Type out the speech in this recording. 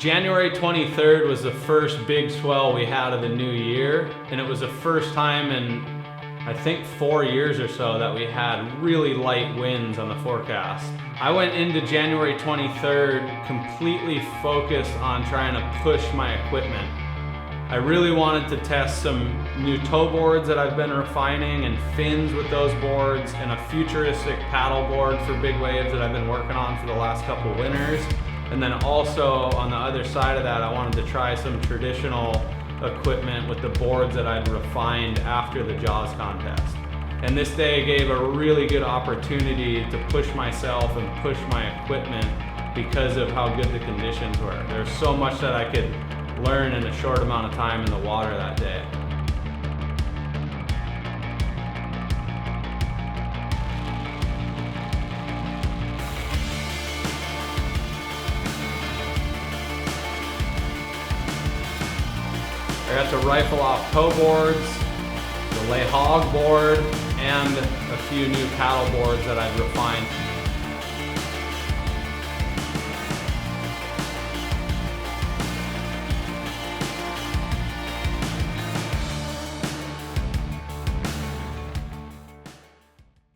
January 23rd was the first big swell we had of the new year, and it was the first time in I think 4 years or so that we had really light winds on the forecast. I went into January 23rd completely focused on trying to push my equipment. I really wanted to test some new tow boards that I've been refining and fins with those boards, and a futuristic paddle board for big waves that I've been working on for the last couple winters. And then also on the other side of that, I wanted to try some traditional equipment with the boards that I'd refined after the Jaws contest. And this day gave a really good opportunity to push myself and push my equipment because of how good the conditions were. There's so much that I could learn in a short amount of time in the water that day. I got to rifle off tow boards, the lay hog board, and a few new paddle boards that I've refined.